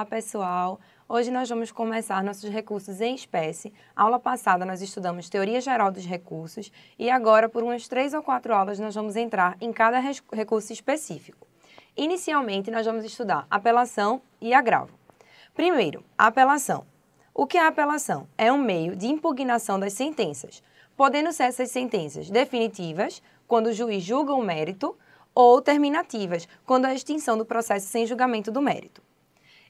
Olá, pessoal! Hoje nós vamos começar nossos recursos em espécie. Aula passada nós estudamos teoria geral dos recursos e agora, por umas 3 ou 4 aulas, nós vamos entrar em cada recurso específico. Inicialmente, nós vamos estudar apelação e agravo. Primeiro, a apelação. O que é a apelação? É um meio de impugnação das sentenças, podendo ser essas sentenças definitivas, quando o juiz julga o mérito, ou terminativas, quando há extinção do processo sem julgamento do mérito.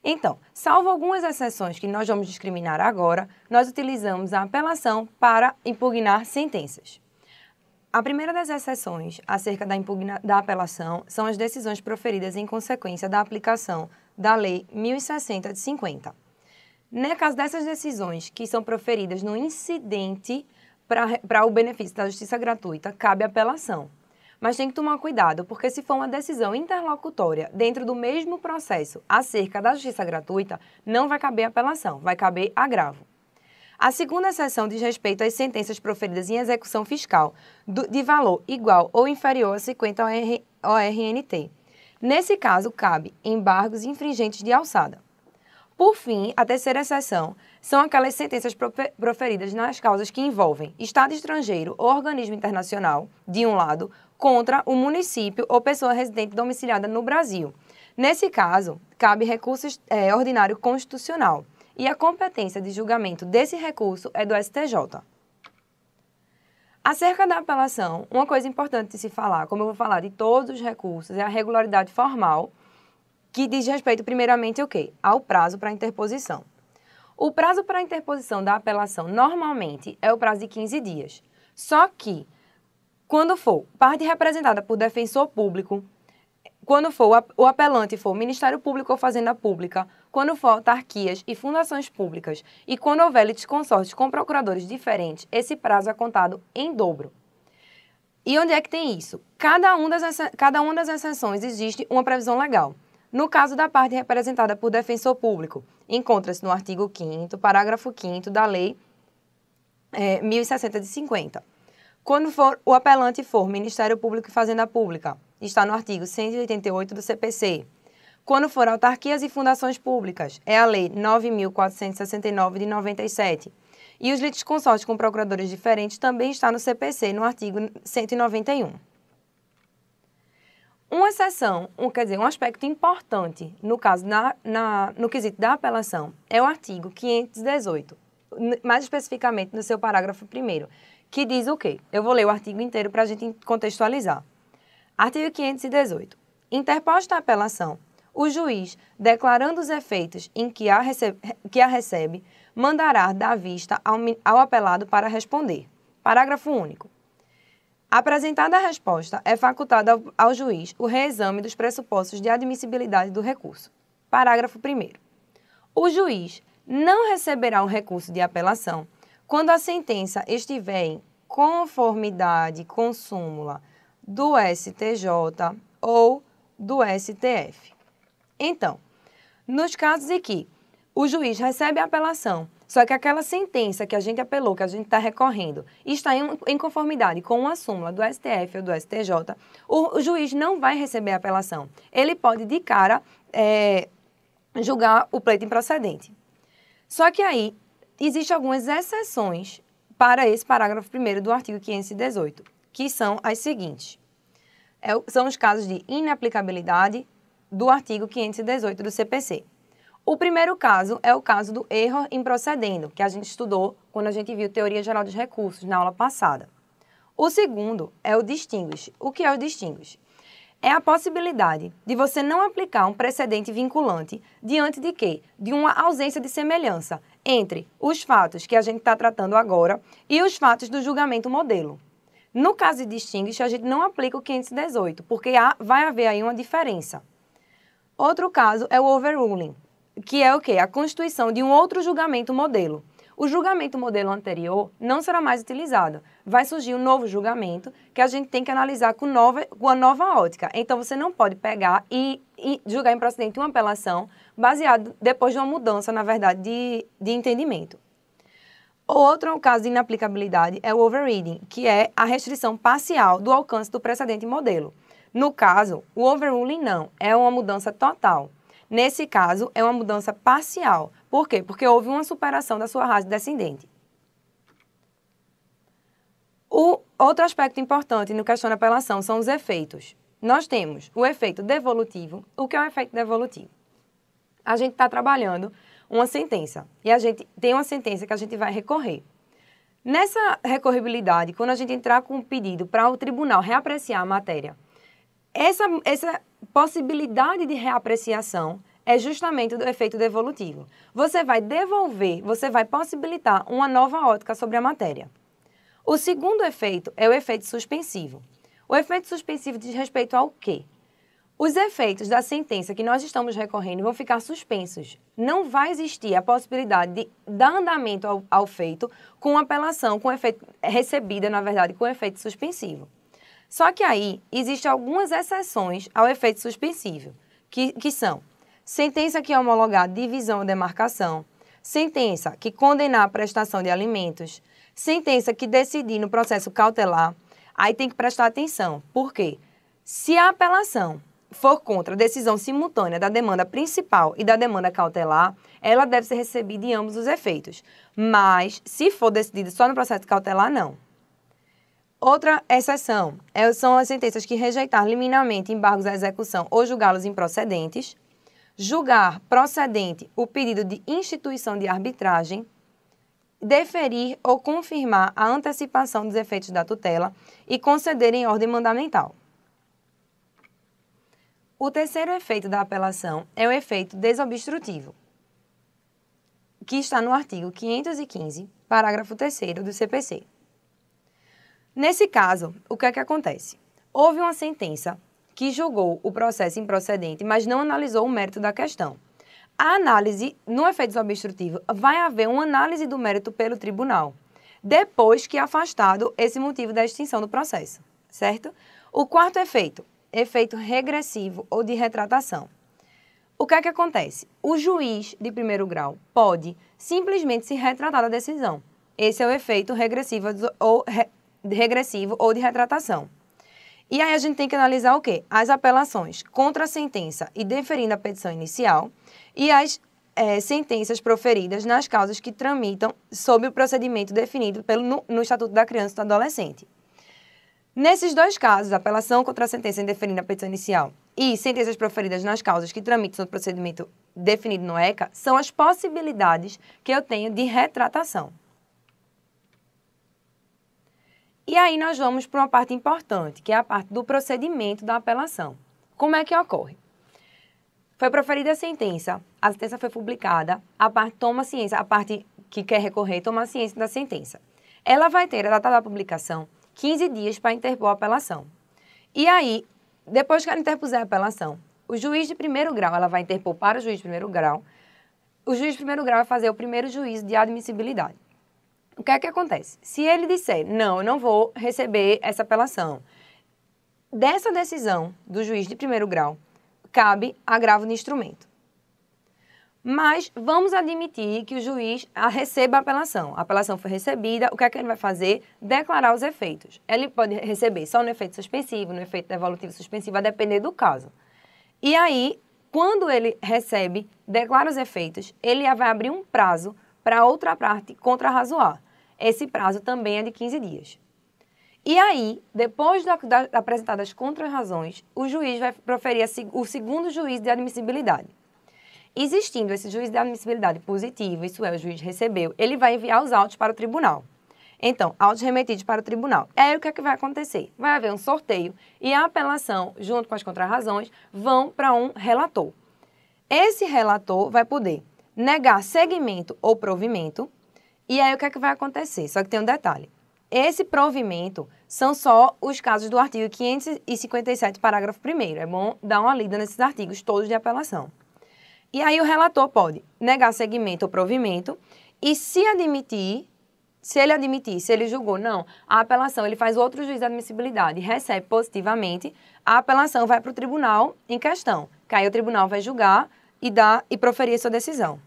Então, salvo algumas exceções que nós vamos discriminar agora, nós utilizamos a apelação para impugnar sentenças. A primeira das exceções acerca da apelação são as decisões proferidas em consequência da aplicação da Lei 1060 de 50. No caso dessas decisões que são proferidas no incidente para o benefício da justiça gratuita, cabe apelação. Mas tem que tomar cuidado, porque se for uma decisão interlocutória dentro do mesmo processo acerca da justiça gratuita, não vai caber apelação, vai caber agravo. A segunda exceção diz respeito às sentenças proferidas em execução fiscal de valor igual ou inferior a 50 ORNT. Nesse caso, cabe embargos infringentes de alçada. Por fim, a terceira exceção são aquelas sentenças proferidas nas causas que envolvem Estado estrangeiro ou organismo internacional, de um lado, contra o município ou pessoa residente domiciliada no Brasil. Nesse caso, cabe recurso ordinário constitucional e a competência de julgamento desse recurso é do STJ. Acerca da apelação, uma coisa importante de se falar, como eu vou falar de todos os recursos, é a regularidade formal, que diz respeito primeiramente ao quê? Ao prazo para interposição. O prazo para interposição da apelação normalmente é o prazo de 15 dias. Só que, quando for parte representada por defensor público, quando for o apelante for Ministério Público ou Fazenda Pública, quando for autarquias e fundações públicas e quando houver litisconsórcios com procuradores diferentes, esse prazo é contado em dobro. E onde é que tem isso? Cada uma das exceções existe uma previsão legal. No caso da parte representada por defensor público, encontra-se no artigo 5º, parágrafo 5º da Lei 1060 de 50. Quando o apelante for Ministério Público e Fazenda Pública, está no artigo 188 do CPC. Quando for autarquias e fundações públicas, é a Lei 9.469 de 97. E os litisconsórcios com procuradores diferentes também está no CPC, no artigo 191. Uma exceção, um aspecto importante no caso, no quesito da apelação, é o artigo 518, mais especificamente no seu parágrafo 1º, que diz o quê? Eu vou ler o artigo inteiro para a gente contextualizar. Artigo 518. Interposta a apelação, o juiz, declarando os efeitos em que a recebe, mandará dar vista ao apelado para responder. Parágrafo único. Apresentada a resposta, é facultado ao juiz o reexame dos pressupostos de admissibilidade do recurso. Parágrafo 1º. O juiz não receberá um recurso de apelação quando a sentença estiver em conformidade com súmula do STJ ou do STF. Então, nos casos em que o juiz recebe a apelação, só que aquela sentença que a gente apelou, que a gente está recorrendo, está em conformidade com uma súmula do STF ou do STJ, o juiz não vai receber a apelação. Ele pode, de cara, julgar o pleito improcedente. Só que aí, existem algumas exceções para esse parágrafo 1º do artigo 518, que são as seguintes. São os casos de inaplicabilidade do artigo 518 do CPC. O primeiro caso é o caso do erro improcedendo, que a gente estudou quando a gente viu Teoria Geral dos Recursos na aula passada. O segundo é o distinguish. O que é o distinguish? É a possibilidade de você não aplicar um precedente vinculante diante de quê? De uma ausência de semelhança entre os fatos que a gente está tratando agora e os fatos do julgamento modelo. No caso de distinguish, a gente não aplica o 518, porque vai haver aí uma diferença. Outro caso é o overruling, que é o quê? A constituição de um outro julgamento modelo. O julgamento modelo anterior não será mais utilizado. Vai surgir um novo julgamento que a gente tem que analisar com uma nova ótica. Então, você não pode pegar e julgar improcedente uma apelação baseado depois de uma mudança, na verdade, de entendimento. O outro caso de inaplicabilidade é o overriding, que é a restrição parcial do alcance do precedente modelo. No caso, o overruling não, é uma mudança total. Nesse caso, é uma mudança parcial. Por quê? Porque houve uma superação da sua raiz descendente. O outro aspecto importante no questão da apelação são os efeitos. Nós temos o efeito devolutivo. O que é o efeito devolutivo? A gente está trabalhando uma sentença e a gente tem uma sentença que a gente vai recorrer. Nessa recorribilidade, quando a gente entrar com um pedido para o tribunal reapreciar a matéria, essa possibilidade de reapreciação é justamente do efeito devolutivo. Você vai devolver, você vai possibilitar uma nova ótica sobre a matéria. O segundo efeito é o efeito suspensivo. O efeito suspensivo diz respeito ao quê? Os efeitos da sentença que nós estamos recorrendo vão ficar suspensos. Não vai existir a possibilidade de dar andamento ao feito com apelação, com efeito recebida, na verdade, com efeito suspensivo. Só que aí existem algumas exceções ao efeito suspensivo, que são sentença que homologar divisão ou demarcação, sentença que condenar a prestação de alimentos, sentença que decidir no processo cautelar. Aí tem que prestar atenção. Por quê? Se a apelação for contra a decisão simultânea da demanda principal e da demanda cautelar, ela deve ser recebida em ambos os efeitos. Mas, se for decidida só no processo cautelar, não. Outra exceção são as sentenças que rejeitar liminarmente embargos à execução ou julgá-los improcedentes, julgar procedente o pedido de instituição de arbitragem, deferir ou confirmar a antecipação dos efeitos da tutela e conceder em ordem mandamental. O terceiro efeito da apelação é o efeito desobstrutivo, que está no artigo 515, parágrafo 3º do CPC. Nesse caso, o que é que acontece? Houve uma sentença que julgou o processo improcedente, mas não analisou o mérito da questão. A análise, no efeito desobstrutivo, vai haver uma análise do mérito pelo tribunal, depois que é afastado esse motivo da extinção do processo, certo? O quarto efeito regressivo ou de retratação. O que é que acontece? O juiz de primeiro grau pode simplesmente se retratar da decisão. Esse é o efeito regressivo ou de retratação. E aí a gente tem que analisar o quê? As apelações contra a sentença e deferindo a petição inicial e as sentenças proferidas nas causas que tramitam sob o procedimento definido no Estatuto da Criança e do Adolescente. Nesses dois casos, apelação contra a sentença indeferindo a petição inicial e sentenças proferidas nas causas que tramitam sob o procedimento definido no ECA, são as possibilidades que eu tenho de retratação. E aí nós vamos para uma parte importante, que é a parte do procedimento da apelação. Como é que ocorre? Foi proferida a sentença foi publicada, a parte que quer recorrer toma ciência da sentença. Ela vai ter, a data da publicação, 15 dias para interpor a apelação. E aí, depois que ela interpuser a apelação, o juiz de primeiro grau, ela vai interpor para o juiz de primeiro grau, o juiz de primeiro grau vai fazer o primeiro juízo de admissibilidade. O que é que acontece? Se ele disser, não, eu não vou receber essa apelação, dessa decisão do juiz de primeiro grau, cabe agravo de instrumento. Mas vamos admitir que o juiz receba a apelação. A apelação foi recebida, o que é que ele vai fazer? Declarar os efeitos. Ele pode receber só no efeito suspensivo, no efeito devolutivo suspensivo, a depender do caso. E aí, quando ele recebe, declara os efeitos, ele vai abrir um prazo para outra parte contrarrazoar. Esse prazo também é de 15 dias. E aí, depois de apresentadas contrarrazões, o juiz vai proferir o segundo juízo de admissibilidade. Existindo esse juízo de admissibilidade positivo, isso é, o juiz recebeu, ele vai enviar os autos para o tribunal. Então, autos remetidos para o tribunal. Aí o que é que vai acontecer? Vai haver um sorteio e a apelação, junto com as contrarrazões, vão para um relator. Esse relator vai poder negar seguimento ou provimento. E aí o que é que vai acontecer? Só que tem um detalhe. Esse provimento são só os casos do artigo 557, parágrafo 1º. É bom dar uma lida nesses artigos todos de apelação. E aí o relator pode negar seguimento ou provimento e se ele julgou, não, a apelação, ele faz outro juízo de admissibilidade e recebe positivamente, a apelação vai para o tribunal em questão, que aí o tribunal vai julgar e proferir sua decisão.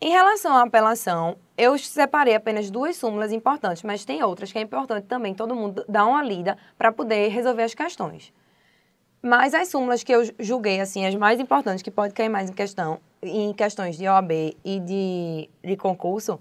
Em relação à apelação, eu separei apenas 2 súmulas importantes, mas tem outras que é importante também todo mundo dar uma lida para poder resolver as questões. Mas as súmulas que eu julguei, assim, as mais importantes, que pode cair mais em questões de OAB e de concurso,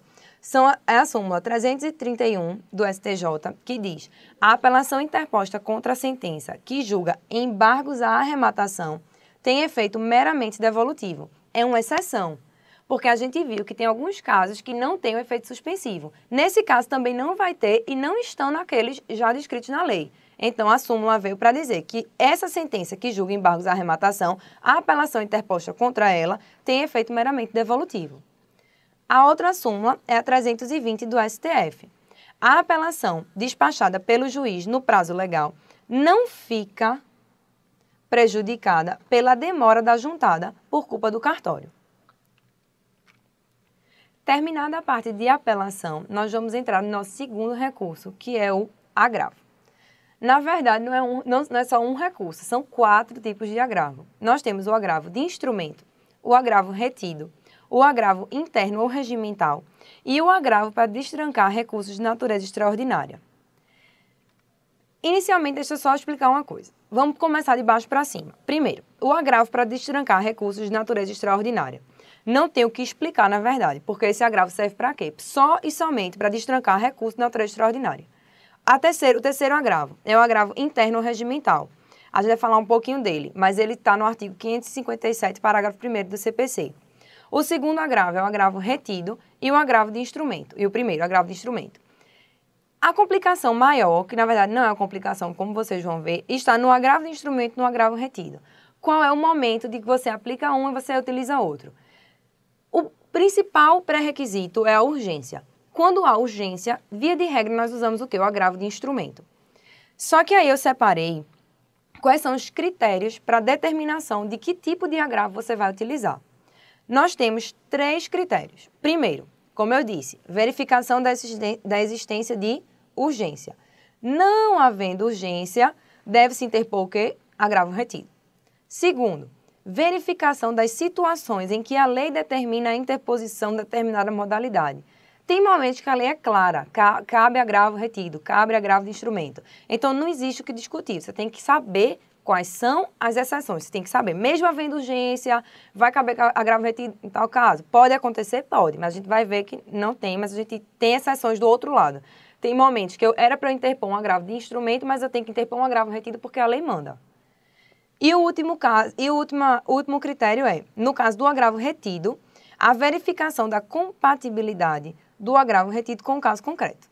é a súmula 331 do STJ, que diz: a apelação interposta contra a sentença que julga embargos à arrematação tem efeito meramente devolutivo. É uma exceção, porque a gente viu que tem alguns casos que não têm o efeito suspensivo. Nesse caso também não vai ter e não estão naqueles já descritos na lei. Então, a súmula veio para dizer que essa sentença que julga embargos à arrematação, a apelação interposta contra ela tem efeito meramente devolutivo. A outra súmula é a 320 do STF. A apelação despachada pelo juiz no prazo legal não fica prejudicada pela demora da juntada por culpa do cartório. Terminada a parte de apelação, nós vamos entrar no nosso segundo recurso, que é o agravo. Na verdade, não é só um recurso, são 4 tipos de agravo. Nós temos o agravo de instrumento, o agravo retido, o agravo interno ou regimental e o agravo para destrancar recursos de natureza extraordinária. Inicialmente, deixa eu só explicar uma coisa. Vamos começar de baixo para cima. Primeiro, o agravo para destrancar recursos de natureza extraordinária. Não tenho o que explicar, na verdade, porque esse agravo serve para quê? Só e somente para destrancar recursos de natureza extraordinária. O terceiro agravo é o agravo interno ou regimental. A gente vai falar um pouquinho dele, mas ele está no artigo 557, parágrafo 1º do CPC. O segundo agravo é o agravo retido e o agravo de instrumento. E o primeiro, o agravo de instrumento. A complicação maior, que na verdade não é uma complicação, como vocês vão ver, está no agravo de instrumento e no agravo retido. Qual é o momento de que você aplica um e você utiliza outro? O principal pré-requisito é a urgência. Quando há urgência, via de regra, nós usamos o quê? O agravo de instrumento. Só que aí eu separei quais são os critérios para determinação de que tipo de agravo você vai utilizar. Nós temos 3 critérios. Primeiro, como eu disse, verificação da existência de urgência. Não havendo urgência, deve-se interpor o quê? Agravo retido. Segundo, verificação das situações em que a lei determina a interposição de determinada modalidade. Tem momentos que a lei é clara, cabe agravo retido, cabe agravo de instrumento. Então, não existe o que discutir, você tem que saber quais são as exceções, você tem que saber, mesmo havendo urgência, vai caber agravo retido em tal caso? Pode acontecer? Pode, mas a gente vai ver que não tem, mas a gente tem exceções do outro lado. Tem momentos que era para eu interpor um agravo de instrumento, mas eu tenho que interpor um agravo retido porque a lei manda. E o último critério é, no caso do agravo retido, a verificação da compatibilidade do agravo retido com o caso concreto.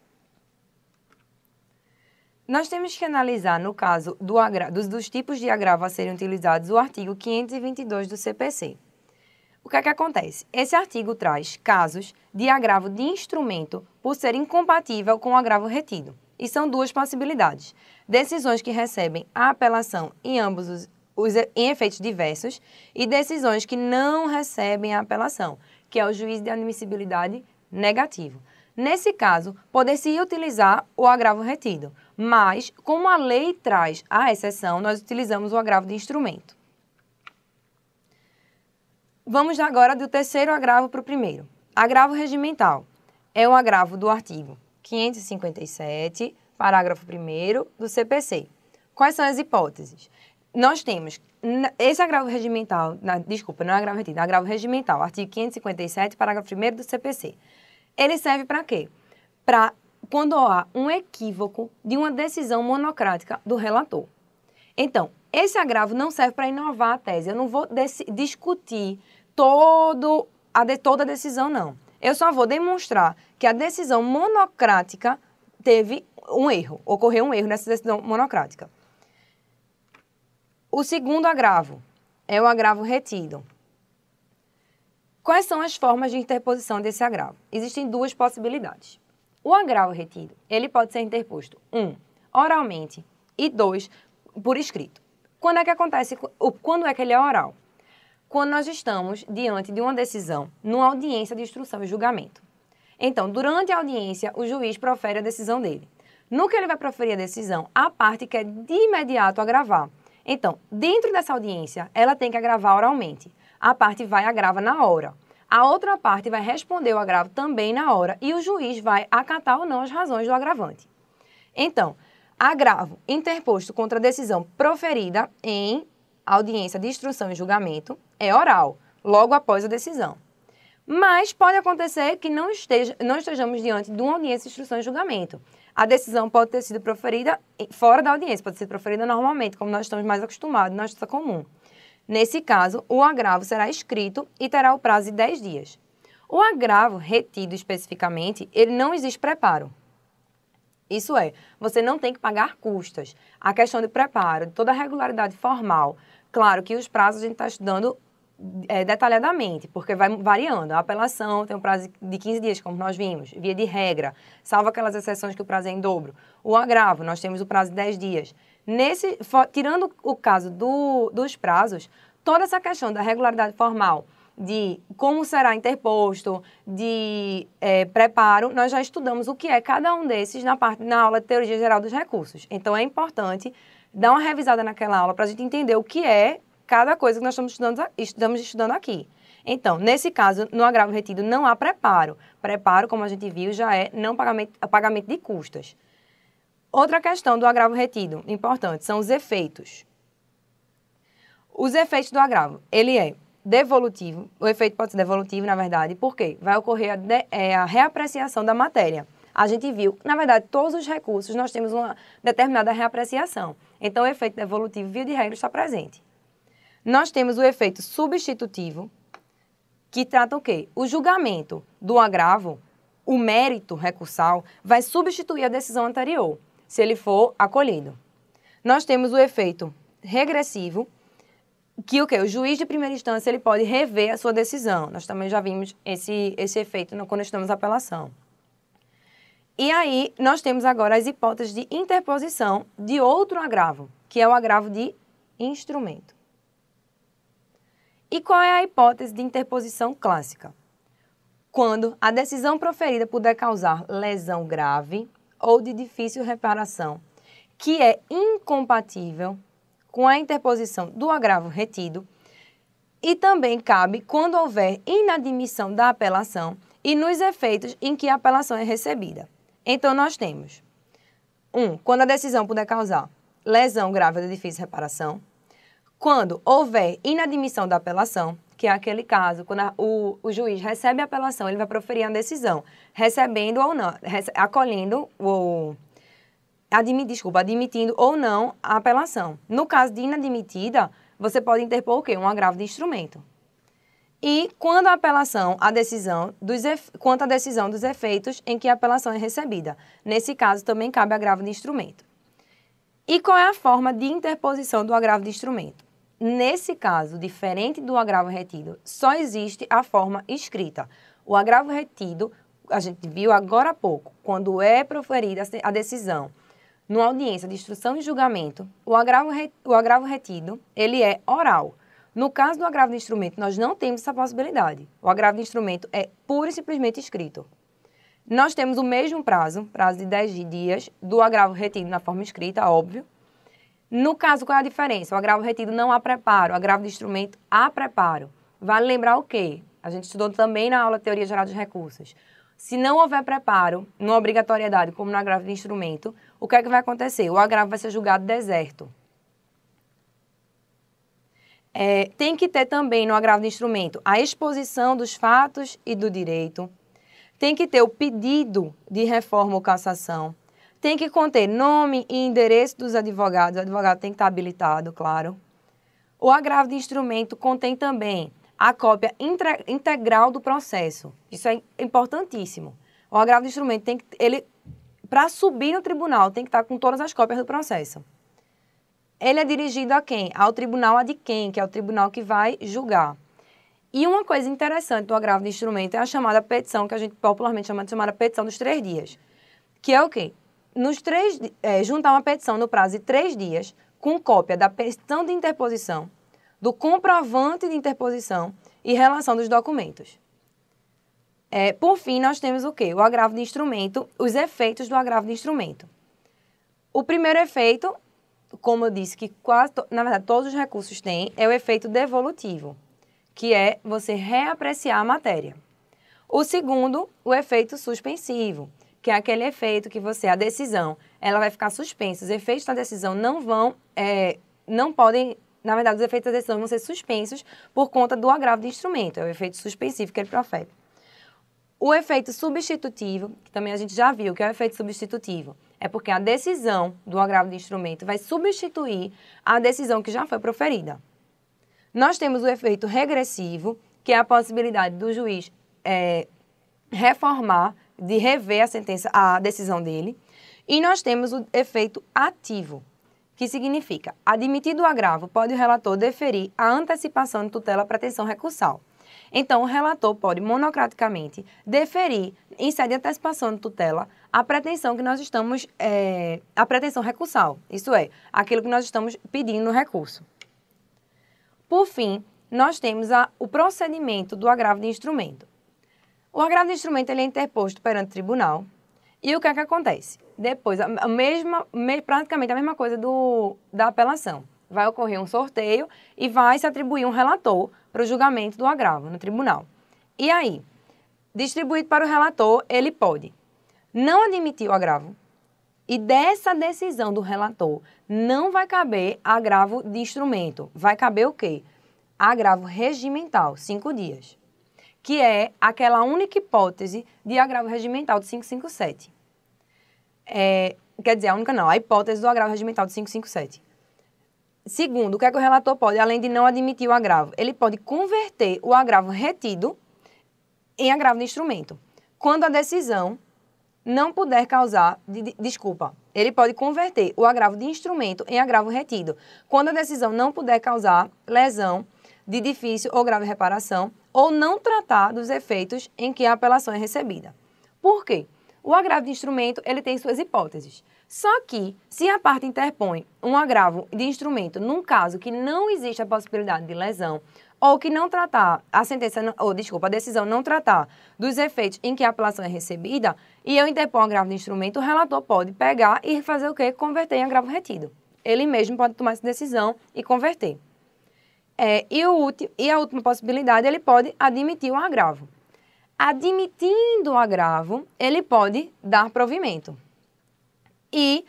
Nós temos que analisar, no caso dos tipos de agravo a serem utilizados, o artigo 522 do CPC. O que é que acontece? Esse artigo traz casos de agravo de instrumento por ser incompatível com o agravo retido. E são 2 possibilidades. Decisões que recebem a apelação em ambos em efeitos diversos e decisões que não recebem a apelação, que é o juízo de admissibilidade negativo. Nesse caso, poder-se utilizar o agravo retido, mas, como a lei traz a exceção, nós utilizamos o agravo de instrumento. Vamos agora do terceiro agravo para o primeiro. Agravo regimental é o agravo do artigo 557, parágrafo 1º do CPC. Quais são as hipóteses? Nós temos esse agravo regimental, não é agravo retido, é agravo regimental, artigo 557, parágrafo 1º do CPC. Ele serve para quê? Para quando há um equívoco de uma decisão monocrática do relator. Então, esse agravo não serve para inovar a tese. Eu não vou discutir toda a decisão, não. Eu só vou demonstrar que a decisão monocrática teve um erro, ocorreu um erro nessa decisão monocrática. O segundo agravo é o agravo retido. Quais são as formas de interposição desse agravo? Existem 2 possibilidades. O agravo retido, ele pode ser interposto, 1, oralmente, e 2, por escrito. Quando é que acontece? Quando é que ele é oral? Quando nós estamos diante de uma decisão, numa audiência de instrução e julgamento. Então, durante a audiência, o juiz profere a decisão dele. No que ele vai proferir a decisão, a parte quer de imediato agravar. Então, dentro dessa audiência, ela tem que agravar oralmente. A parte vai agrava na hora. A outra parte vai responder o agravo também na hora e o juiz vai acatar ou não as razões do agravante. Então, Agravo interposto contra a decisão proferida em audiência de instrução e julgamento é oral, logo após a decisão. Mas pode acontecer que não estejamos diante de uma audiência de instrução e julgamento. A decisão pode ter sido proferida fora da audiência, pode ser proferida normalmente, como nós estamos mais acostumados na justiça comum. Nesse caso, o agravo será escrito e terá o prazo de 10 dias. O agravo retido especificamente, ele não existe preparo. Isso é, você não tem que pagar custas. A questão de preparo, de toda a regularidade formal, claro que os prazos a gente está estudando detalhadamente, porque vai variando. A apelação tem um prazo de 15 dias, como nós vimos, via de regra, salvo aquelas exceções que o prazo é em dobro. O agravo, nós temos o prazo de 10 dias. Tirando o caso dos prazos, toda essa questão da regularidade formal, de como será interposto, de preparo, nós já estudamos o que é cada um desses na aula de Teoria Geral dos Recursos. Então, é importante dar uma revisada naquela aula para a gente entender o que é cada coisa que nós estamos estudando aqui. Então, nesse caso, no agravo retido não há preparo. Preparo, como a gente viu, já é pagamento de custas. Outra questão do agravo retido, importante, são os efeitos. Os efeitos do agravo, ele é devolutivo, o efeito pode ser devolutivo, na verdade, porque vai ocorrer a reapreciação da matéria. A gente viu, na verdade, todos os recursos nós temos uma determinada reapreciação. Então, o efeito devolutivo, via de regra, está presente. Nós temos o efeito substitutivo, que trata o quê? O julgamento do agravo, o mérito recursal, vai substituir a decisão anterior, se ele for acolhido. Nós temos o efeito regressivo, que o quê? O juiz de primeira instância ele pode rever a sua decisão. Nós também já vimos esse efeito quando estudamos a apelação. E aí, nós temos agora as hipóteses de interposição de outro agravo, que é o agravo de instrumento. E qual é a hipótese de interposição clássica? Quando a decisão proferida puder causar lesão grave ou de difícil reparação, que é incompatível com a interposição do agravo retido, e também cabe quando houver inadmissão da apelação e nos efeitos em que a apelação é recebida. Então, nós temos quando a decisão puder causar lesão grave ou de difícil reparação, quando houver inadmissão da apelação, que é aquele caso, quando o juiz recebe a apelação, ele vai proferir a decisão, recebendo ou não, acolhendo ou admitindo ou não a apelação. No caso de inadmitida, você pode interpor o quê? Um agravo de instrumento. E quando a apelação, quanto à decisão dos efeitos em que a apelação é recebida. Nesse caso, também cabe agravo de instrumento. E qual é a forma de interposição do agravo de instrumento? Nesse caso, diferente do agravo retido, só existe a forma escrita. O agravo retido, a gente viu agora há pouco, quando é proferida a decisão numa audiência de instrução e julgamento, o agravo retido, ele é oral. No caso do agravo de instrumento, nós não temos essa possibilidade. O agravo de instrumento é pura e simplesmente escrito. Nós temos o mesmo prazo de 10 dias, do agravo retido na forma escrita, óbvio. No caso, qual é a diferença? O agravo retido não há preparo, o agravo de instrumento há preparo. Vale lembrar o quê? A gente estudou também na aula de Teoria Geral dos Recursos. Se não houver preparo, não obrigatoriedade, como no agravo de instrumento, o que é que vai acontecer? O agravo vai ser julgado deserto. Tem que ter também no agravo de instrumento a exposição dos fatos e do direito. Tem que ter o pedido de reforma ou cassação. Tem que conter nome e endereço dos advogados. O advogado tem que estar habilitado, claro. O agravo de instrumento contém também a cópia integral do processo. Isso é importantíssimo. O agravo de instrumento para subir no tribunal, tem que estar com todas as cópias do processo. Ele é dirigido a quem? Ao tribunal a de quem? Que é o tribunal que vai julgar. E uma coisa interessante do agravo de instrumento é a chamada petição, que a gente popularmente chama de chamada petição dos 3 dias. Que é o quê? Juntar uma petição no prazo de 3 dias com cópia da petição de interposição, do comprovante de interposição e relação dos documentos. Por fim, nós temos o quê? O agravo de instrumento, os efeitos do agravo de instrumento. O primeiro efeito, como eu disse, que na verdade todos os recursos têm, é o efeito devolutivo, que é você reapreciar a matéria. O segundo, o efeito suspensivo, que é aquele efeito que a decisão ela vai ficar suspensa. Os efeitos da decisão não podem, na verdade, os efeitos da decisão vão ser suspensos por conta do agravo de instrumento, é o efeito suspensivo que ele profere. O efeito substitutivo, que também a gente já viu que é o efeito substitutivo, é porque a decisão do agravo de instrumento vai substituir a decisão que já foi proferida. Nós temos o efeito regressivo, que é a possibilidade do juiz reformar, de rever a decisão dele. E nós temos o efeito ativo, que significa, admitido o agravo, pode o relator deferir a antecipação de tutela à pretensão recursal. Então, o relator pode, monocraticamente, deferir, em sede de antecipação de tutela, a pretensão que nós estamos, a pretensão recursal, isso é, aquilo que nós estamos pedindo no recurso. Por fim, nós temos o procedimento do agravo de instrumento. O agravo de instrumento ele é interposto perante o tribunal, e o que é que acontece? Depois, praticamente a mesma coisa da apelação. Vai ocorrer um sorteio e vai se atribuir um relator para o julgamento do agravo no tribunal. E aí, distribuído para o relator, ele pode não admitir o agravo e dessa decisão do relator não vai caber agravo de instrumento. Vai caber o quê? Agravo regimental, 5 dias, que é aquela única hipótese de agravo regimental do 557. Quer dizer, a única não, a hipótese do agravo regimental do 557. Segundo, o que é que o relator pode, além de não admitir o agravo? Ele pode converter o agravo retido em agravo de instrumento. Quando a decisão não puder causar, ele pode converter o agravo de instrumento em agravo retido. Quando a decisão não puder causar lesão de difícil ou grave reparação ou não tratar dos efeitos em que a apelação é recebida. Por quê? O agravo de instrumento, ele tem suas hipóteses. Só que, se a parte interpõe um agravo de instrumento num caso que não existe a possibilidade de lesão, ou que não tratar, a decisão não tratar dos efeitos em que a apelação é recebida, e eu interpor um agravo de instrumento, o relator pode pegar e fazer o quê? Converter em agravo retido. Ele mesmo pode tomar essa decisão e converter. E a última possibilidade, ele pode admitir o agravo. Admitindo o agravo, ele pode dar provimento. E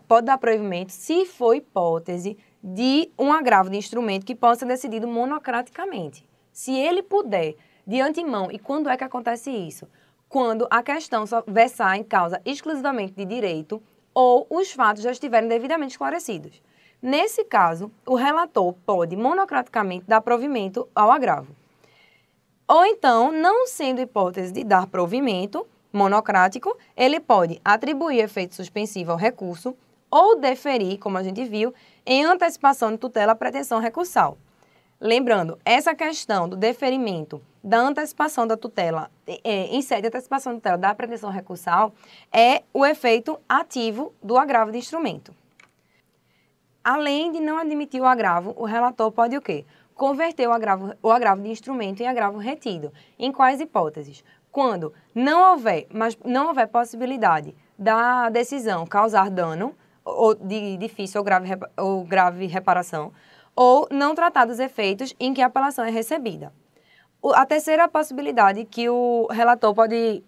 pode dar provimento se for hipótese de um agravo de instrumento que possa ser decidido monocraticamente. Se ele puder, de antemão, e quando é que acontece isso? Quando a questão só versar em causa exclusivamente de direito ou os fatos já estiverem devidamente esclarecidos. Nesse caso, o relator pode monocraticamente dar provimento ao agravo. Ou então, não sendo hipótese de dar provimento monocrático, ele pode atribuir efeito suspensivo ao recurso ou deferir, como a gente viu, em antecipação de tutela à pretensão recursal. Lembrando, essa questão do deferimento da antecipação da tutela, em sede de antecipação de tutela da pretensão recursal, é o efeito ativo do agravo de instrumento. Além de não admitir o agravo, o relator pode o quê? Converter o agravo de instrumento em agravo retido. Em quais hipóteses? Quando não houver possibilidade da decisão causar dano ou de difícil ou grave reparação, ou não tratar dos efeitos em que a apelação é recebida. A terceira possibilidade que o relator pode...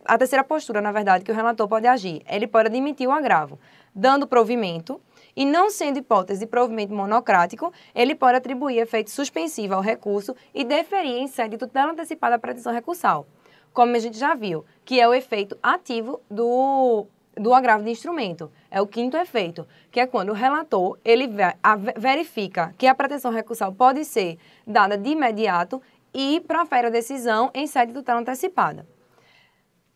A terceira postura, na verdade, que o relator pode agir, ele pode admitir o agravo, dando provimento, e não sendo hipótese de provimento monocrático, ele pode atribuir efeito suspensivo ao recurso e deferir em sede de tutela antecipada à pretensão recursal, como a gente já viu, que é o efeito ativo do agravo de instrumento. É o quinto efeito, que é quando o relator ele verifica que a pretensão recursal pode ser dada de imediato e profere a decisão em sede de tutela antecipada.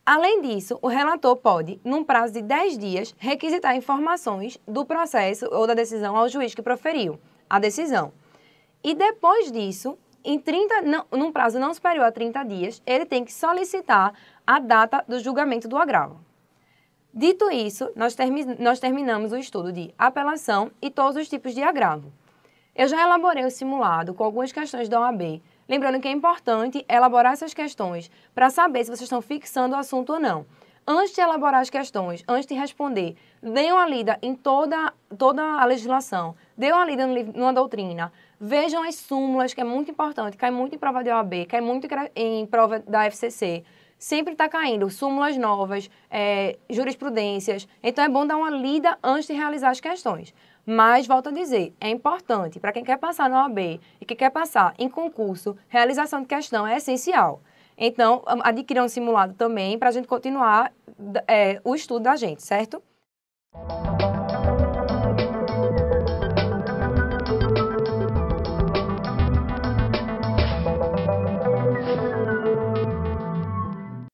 Além disso, o relator pode, num prazo de 10 dias, requisitar informações do processo ou da decisão ao juiz que proferiu a decisão. E depois disso, num prazo não superior a 30 dias, ele tem que solicitar a data do julgamento do agravo. Dito isso, nós terminamos o estudo de apelação e todos os tipos de agravo. Eu já elaborei o simulado com algumas questões da OAB, lembrando que é importante elaborar essas questões para saber se vocês estão fixando o assunto ou não. Antes de elaborar as questões, antes de responder, dê uma lida em toda a legislação, dê uma lida numa doutrina, vejam as súmulas, que é muito importante, cai muito em prova de OAB, cai muito em prova da FCC. sempre está caindo súmulas novas, jurisprudências. Então, é bom dar uma lida antes de realizar as questões. Mas, volto a dizer, é importante para quem quer passar na OAB e que quer passar em concurso, realização de questão é essencial. Então, adquirir um simulado também para a gente continuar o estudo da gente, certo?